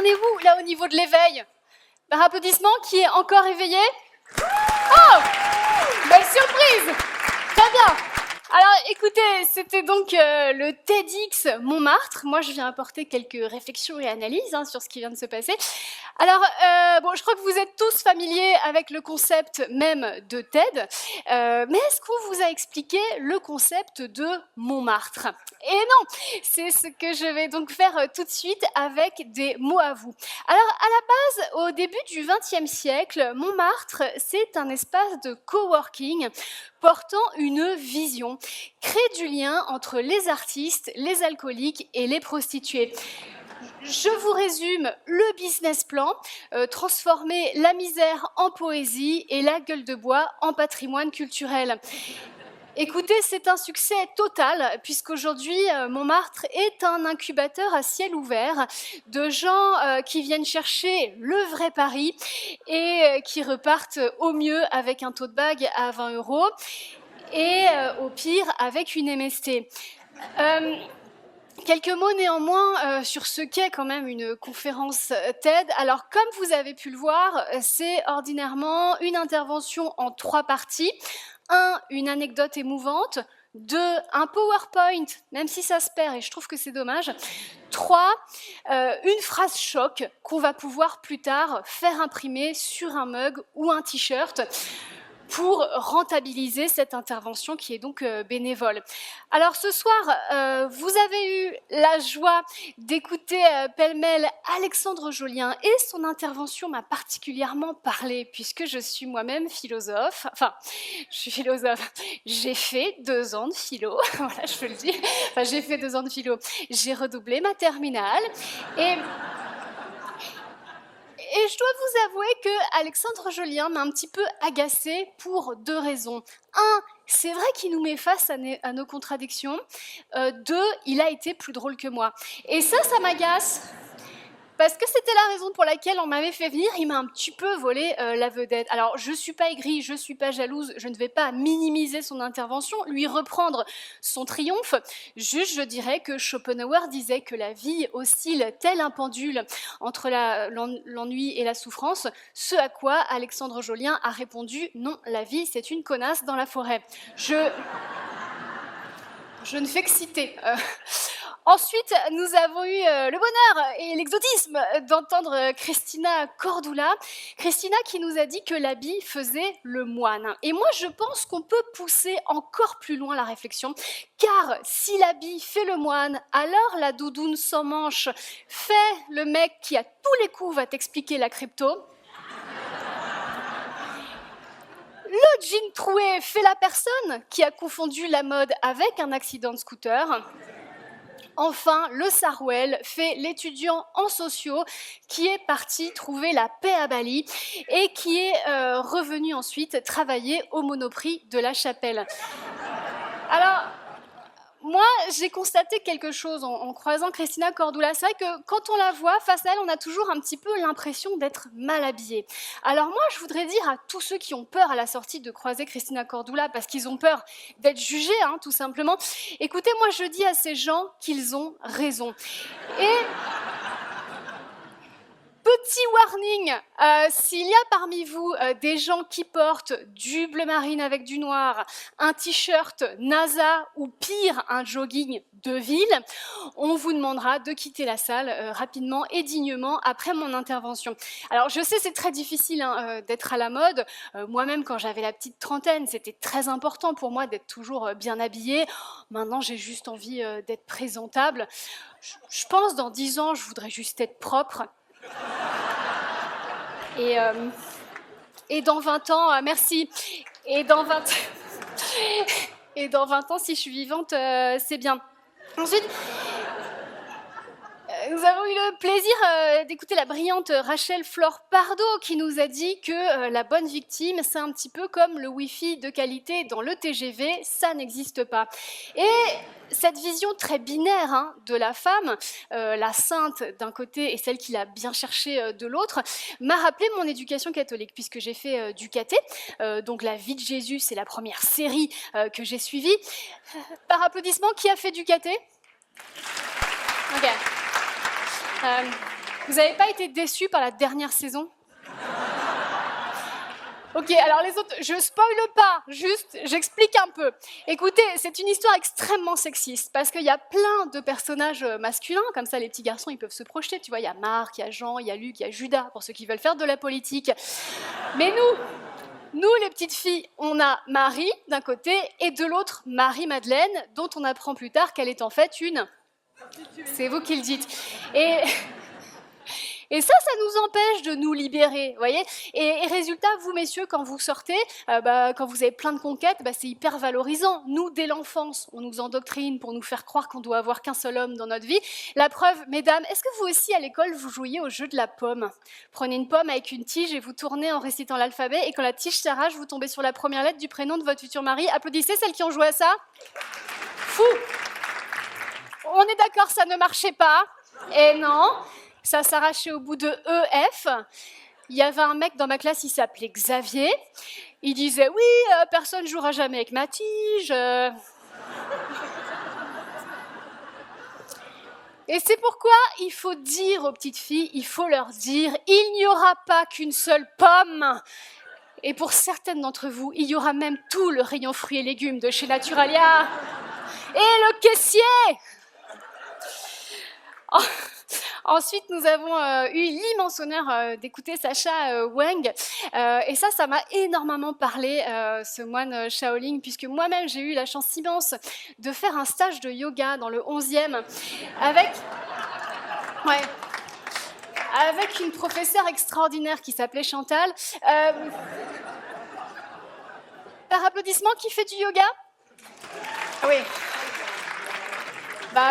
en est où, là, au niveau de l'éveil? Par applaudissement, qui est encore éveillé? Oh! Belle surprise! Très bien! Alors, écoutez, c'était donc le TEDx Montmartre. Moi, je viens apporter quelques réflexions et analyses sur ce qui vient de se passer. Alors, bon, je crois que vous êtes tous familiers avec le concept même de TED, mais est-ce qu'on vous a expliqué le concept de Montmartre? Et non, c'est ce que je vais donc faire tout de suite avec des mots à vous. Alors, à la base, au début du XXe siècle, Montmartre, c'est un espace de coworking portant une vision, créer du lien entre les artistes, les alcooliques et les prostituées. Je vous résume le business plan, transformer la misère en poésie et la gueule de bois en patrimoine culturel. Écoutez, c'est un succès total, puisqu'aujourd'hui, Montmartre est un incubateur à ciel ouvert de gens qui viennent chercher le vrai Paris et qui repartent au mieux avec un tote bag à 20 € et au pire avec une MST. Quelques mots néanmoins sur ce qu'est quand même une conférence TED. Alors, comme vous avez pu le voir, c'est ordinairement une intervention en 3 parties. 1, une anecdote émouvante. 2, un PowerPoint, même si ça se perd et je trouve que c'est dommage. 3, une phrase choc qu'on va pouvoir plus tard faire imprimer sur un mug ou un t-shirt pour rentabiliser cette intervention qui est donc bénévole. Alors ce soir, vous avez eu la joie d'écouter pêle-mêle Alexandre Jolien et son intervention m'a particulièrement parlé puisque je suis moi-même philosophe. Enfin, je suis philosophe. J'ai fait 2 ans de philo, voilà, je peux le dire. Enfin, j'ai fait 2 ans de philo. J'ai redoublé ma terminale et je dois vous avouer que Alexandre Jolien m'a un petit peu agacée pour 2 raisons. 1, c'est vrai qu'il nous met face à nos contradictions. 2, il a été plus drôle que moi. Et ça m'agace. Parce que c'était la raison pour laquelle on m'avait fait venir, il m'a un petit peu volé la vedette. Alors, je ne suis pas aigrie, je ne suis pas jalouse, je ne vais pas minimiser son intervention, lui reprendre son triomphe. Juste, je dirais que Schopenhauer disait que la vie oscille tel un pendule entre l'ennui et la souffrance, ce à quoi Alexandre Jolien a répondu « Non, la vie, c'est une connasse dans la forêt ». Je ne fais que citer. Ensuite, nous avons eu le bonheur et l'exotisme d'entendre Christina Cordula. Christina qui nous a dit que l'habit faisait le moine. Et moi, je pense qu'on peut pousser encore plus loin la réflexion, car si l'habit fait le moine, alors la doudoune sans manche fait le mec qui à tous les coups va t'expliquer la crypto. Le jean troué fait la personne qui a confondu la mode avec un accident de scooter. Enfin, le Sarouel fait l'étudiant en sociaux qui est parti trouver la paix à Bali et qui est revenu ensuite travailler au Monoprix de la Chapelle. Alors, moi, j'ai constaté quelque chose en croisant Christina Cordula. C'est vrai que quand on la voit face à elle, on a toujours un petit peu l'impression d'être mal habillée. Alors moi, je voudrais dire à tous ceux qui ont peur à la sortie de croiser Christina Cordula parce qu'ils ont peur d'être jugés, tout simplement, écoutez, moi je dis à ces gens qu'ils ont raison. Et petit warning, s'il y a parmi vous des gens qui portent du bleu marine avec du noir, un t-shirt NASA ou pire, un jogging de ville, on vous demandera de quitter la salle rapidement et dignement après mon intervention. Alors je sais, c'est très difficile d'être à la mode. Moi-même, quand j'avais la petite trentaine, c'était très important pour moi d'être toujours bien habillée. Maintenant, j'ai juste envie d'être présentable. Je pense dans 10 ans, je voudrais juste être propre. Et dans 20 ans, merci. Et dans 20 ans, si je suis vivante, c'est bien. Ensuite, nous avons eu le plaisir d'écouter la brillante Rachel Flore Pardo qui nous a dit que la bonne victime, c'est un petit peu comme le Wi-Fi de qualité dans le TGV, ça n'existe pas. Et cette vision très binaire de la femme, la sainte d'un côté et celle qui l'a bien cherché de l'autre, m'a rappelé mon éducation catholique, puisque j'ai fait du caté. Donc la vie de Jésus, c'est la première série que j'ai suivie. Par applaudissement, qui a fait du caté? Ok. Vous n'avez pas été déçus par la dernière saison? Ok, alors les autres, je spoile pas, juste j'explique un peu. Écoutez, c'est une histoire extrêmement sexiste parce qu'il y a plein de personnages masculins, comme ça les petits garçons ils peuvent se projeter, tu vois, il y a Marc, il y a Jean, il y a Luc, il y a Judas pour ceux qui veulent faire de la politique. Mais nous les petites filles, on a Marie d'un côté et de l'autre Marie-Madeleine, dont on apprend plus tard qu'elle est en fait une... C'est vous qui le dites. Et ça nous empêche de nous libérer, vous voyez. Et résultat, vous, messieurs, quand vous sortez, quand vous avez plein de conquêtes, c'est hyper valorisant. Nous, dès l'enfance, on nous endoctrine pour nous faire croire qu'on doit avoir qu'un seul homme dans notre vie. La preuve, mesdames, est-ce que vous aussi, à l'école, vous jouiez au jeu de la pomme? Prenez une pomme avec une tige et vous tournez en récitant l'alphabet, et quand la tige s'arrache, vous tombez sur la première lettre du prénom de votre futur mari. Applaudissez celles qui ont joué à ça. Fou! On est d'accord, ça ne marchait pas. Et non, ça s'arrachait au bout de EF. Il y avait un mec dans ma classe, il s'appelait Xavier. Il disait, oui, personne ne jouera jamais avec ma tige. Et c'est pourquoi il faut dire aux petites filles, il faut leur dire, il n'y aura pas qu'une seule pomme. Et pour certaines d'entre vous, il y aura même tout le rayon fruits et légumes de chez Naturalia. Et le caissier. Ensuite, nous avons eu l'immense honneur d'écouter Sacha Wang. Et ça m'a énormément parlé, ce moine Shaolin, puisque moi-même, j'ai eu la chance immense de faire un stage de yoga dans le 11e avec une professeure extraordinaire qui s'appelait Chantal. Par applaudissement, qui fait du yoga? Oui.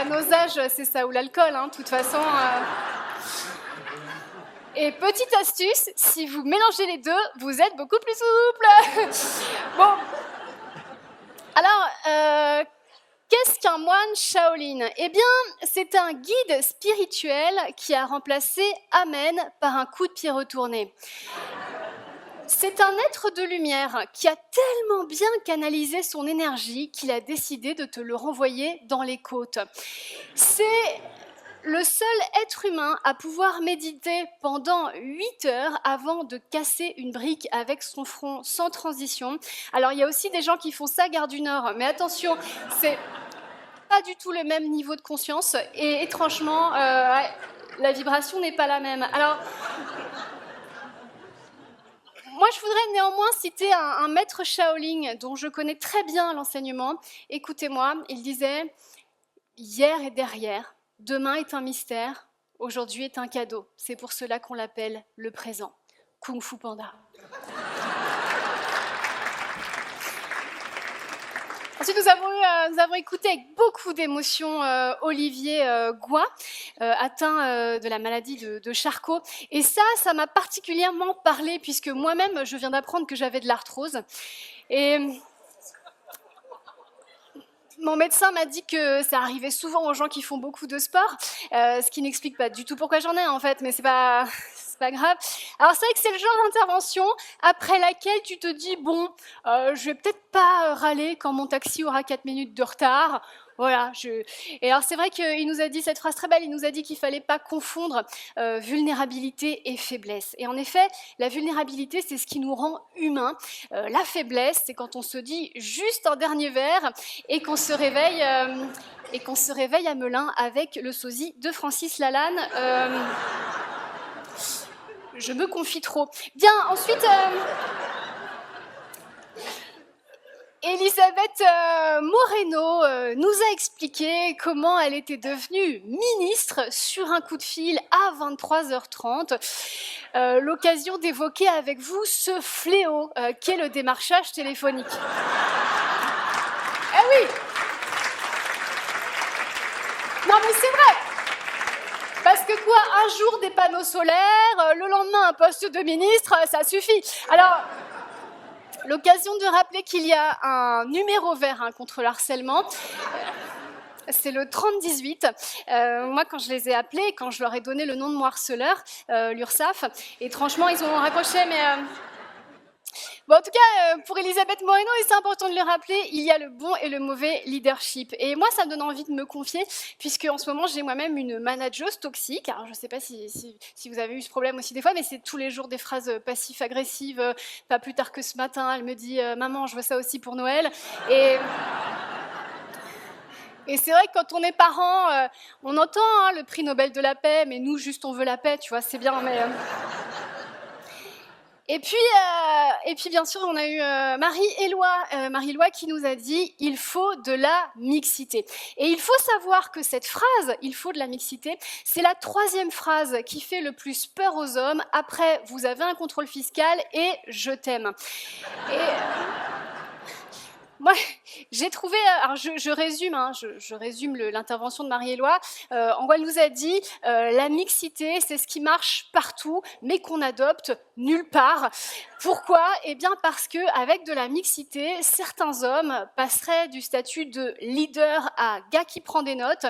Nos âges, c'est ça ou l'alcool, de toute façon. Et petite astuce, si vous mélangez les deux, vous êtes beaucoup plus souple. Bon. Alors, qu'est-ce qu'un moine Shaolin? Eh bien, c'est un guide spirituel qui a remplacé Amen par un coup de pied retourné. C'est un être de lumière qui a tellement bien canalisé son énergie qu'il a décidé de te le renvoyer dans les côtes. C'est le seul être humain à pouvoir méditer pendant 8 heures avant de casser une brique avec son front sans transition. Alors, il y a aussi des gens qui font ça, gare du Nord, mais attention, c'est pas du tout le même niveau de conscience et étrangement, la vibration n'est pas la même. Alors, moi, je voudrais néanmoins citer un maître Shaolin dont je connais très bien l'enseignement. Écoutez-moi, il disait « Hier est derrière, demain est un mystère, aujourd'hui est un cadeau. C'est pour cela qu'on l'appelle le présent. Kung Fu Panda ». Ensuite, nous avons écouté avec beaucoup d'émotion Olivier Goy, atteint de la maladie de Charcot. Et ça m'a particulièrement parlé, puisque moi-même, je viens d'apprendre que j'avais de l'arthrose. Et mon médecin m'a dit que ça arrivait souvent aux gens qui font beaucoup de sport, ce qui n'explique pas du tout pourquoi j'en ai, en fait, mais c'est pas grave. Alors c'est vrai que c'est le genre d'intervention après laquelle tu te dis, bon, je vais peut-être pas râler quand mon taxi aura 4 minutes de retard. Voilà. Et alors c'est vrai qu'il nous a dit cette phrase très belle, il nous a dit qu'il fallait pas confondre vulnérabilité et faiblesse. Et en effet, la vulnérabilité, c'est ce qui nous rend humains. La faiblesse, c'est quand on se dit juste un dernier verre et qu'on se réveille à Melun avec le sosie de Francis Lalanne. Je me confie trop. Bien, ensuite, Elisabeth Moreno nous a expliqué comment elle était devenue ministre sur un coup de fil à 23h30. L'occasion d'évoquer avec vous ce fléau qu'est le démarchage téléphonique. Eh oui! Non mais c'est vrai! Parce que quoi, un jour des panneaux solaires, le lendemain un poste de ministre, ça suffit. Alors, l'occasion de rappeler qu'il y a un numéro vert contre le harcèlement. C'est le 3018. Moi, quand je les ai appelés, quand je leur ai donné le nom de mon harceleur, l'URSSAF, étrangement, ils ont raccroché, mais... Bon, en tout cas, pour Elisabeth Moreno, et c'est important de le rappeler, il y a le bon et le mauvais leadership. Et moi, ça me donne envie de me confier, puisque en ce moment, j'ai moi-même une manageuse toxique. Alors, je ne sais pas si vous avez eu ce problème aussi des fois, mais c'est tous les jours des phrases passives-agressives. Pas plus tard que ce matin, elle me dit « Maman, je veux ça aussi pour Noël ». Et c'est vrai que quand on est parent, on entend le prix Nobel de la paix, mais nous, juste, on veut la paix, tu vois, c'est bien, mais... Et puis, bien sûr, on a eu Marie-Éloi qui nous a dit « il faut de la mixité ». Et il faut savoir que cette phrase « il faut de la mixité », c'est la 3e phrase qui fait le plus peur aux hommes. Après, vous avez un contrôle fiscal et je t'aime. Et... moi, j'ai trouvé, alors je résume, je résume l'intervention de Marie-Éloi. En gros, elle nous a dit la mixité, c'est ce qui marche partout, mais qu'on adopte nulle part. Pourquoi ? Eh bien, parce que avec de la mixité, certains hommes passeraient du statut de leader à gars qui prend des notes.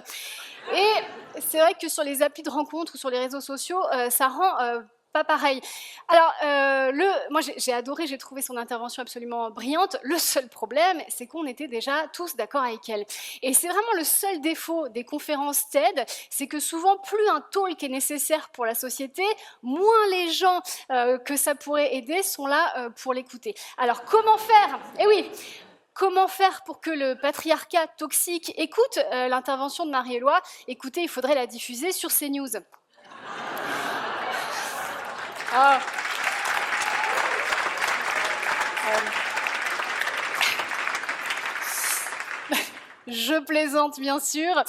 Et c'est vrai que sur les applis de rencontres ou sur les réseaux sociaux, ça rend pas pareil. Alors, moi j'ai adoré, j'ai trouvé son intervention absolument brillante. Le seul problème, c'est qu'on était déjà tous d'accord avec elle. Et c'est vraiment le seul défaut des conférences TED, c'est que souvent, plus un talk est nécessaire pour la société, moins les gens que ça pourrait aider sont là pour l'écouter. Alors, comment faire ? Eh oui, comment faire pour que le patriarcat toxique écoute l'intervention de Marie-Éloi ? Écoutez, il faudrait la diffuser sur CNews. Ah. Je plaisante, bien sûr.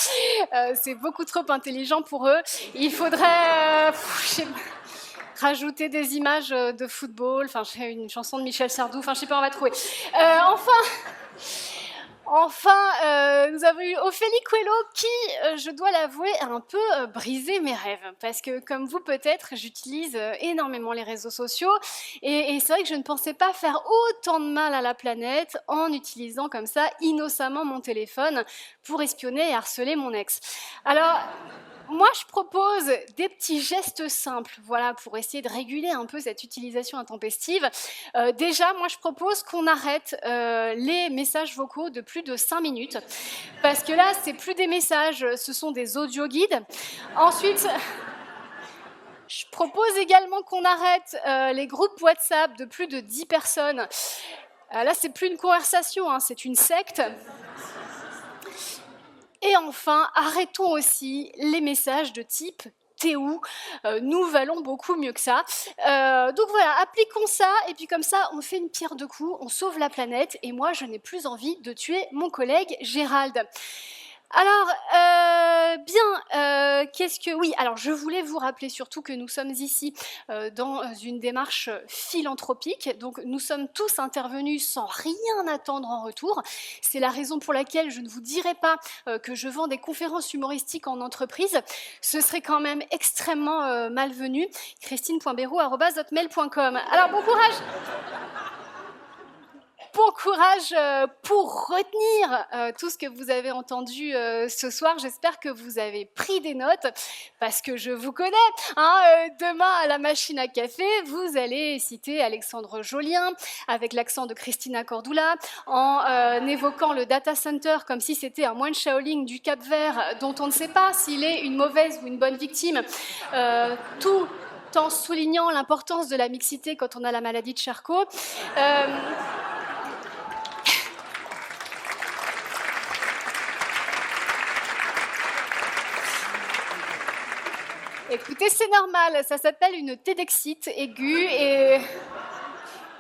C'est beaucoup trop intelligent pour eux. Il faudrait rajouter des images de football, enfin, une chanson de Michel Sardou, enfin, je sais pas, on va trouver. Enfin, nous avons eu Ophélie Coelho qui, je dois l'avouer, a un peu brisé mes rêves. Parce que, comme vous peut-être, j'utilise énormément les réseaux sociaux. Et c'est vrai que je ne pensais pas faire autant de mal à la planète en utilisant comme ça innocemment mon téléphone pour espionner et harceler mon ex. Alors... moi, je propose des petits gestes simples, voilà, pour essayer de réguler un peu cette utilisation intempestive. Déjà, moi, je propose qu'on arrête les messages vocaux de plus de 5 minutes, parce que là, c'est plus des messages, ce sont des audio-guides. Ensuite, je propose également qu'on arrête les groupes WhatsApp de plus de 10 personnes. Là, c'est plus une conversation, c'est une secte. Et enfin, arrêtons aussi les messages de type « t'es où ?» Nous valons beaucoup mieux que ça. Donc voilà, appliquons ça, et puis comme ça, on fait une pierre deux coups, on sauve la planète, et moi, je n'ai plus envie de tuer mon collègue Gérald. Alors, oui, alors je voulais vous rappeler surtout que nous sommes ici dans une démarche philanthropique, donc nous sommes tous intervenus sans rien attendre en retour. C'est la raison pour laquelle je ne vous dirai pas que je vends des conférences humoristiques en entreprise. Ce serait quand même extrêmement malvenu. christine.béraud@hotmail.com. Alors, bon courage. Bon courage pour retenir tout ce que vous avez entendu ce soir. J'espère que vous avez pris des notes, parce que je vous connais. Demain, à la machine à café, vous allez citer Alexandre Jolien, avec l'accent de Christina Cordula, en évoquant le data center comme si c'était un moine Shaolin du Cap-Vert, dont on ne sait pas s'il est une mauvaise ou une bonne victime. Tout en soulignant l'importance de la mixité quand on a la maladie de Charcot. Écoutez, c'est normal, ça s'appelle une TEDxite aiguë et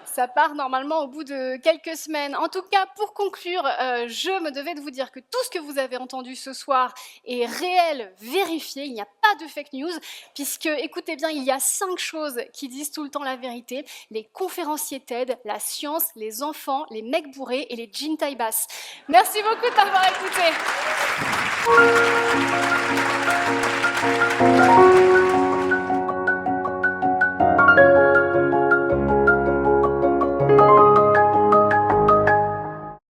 ça part normalement au bout de quelques semaines. En tout cas, pour conclure, je me devais de vous dire que tout ce que vous avez entendu ce soir est réel, vérifié, il n'y a pas de fake news, puisque, écoutez bien, il y a 5 choses qui disent tout le temps la vérité: les conférenciers TED, la science, les enfants, les mecs bourrés et les jeans taille basse. Merci beaucoup de m'avoir écouté.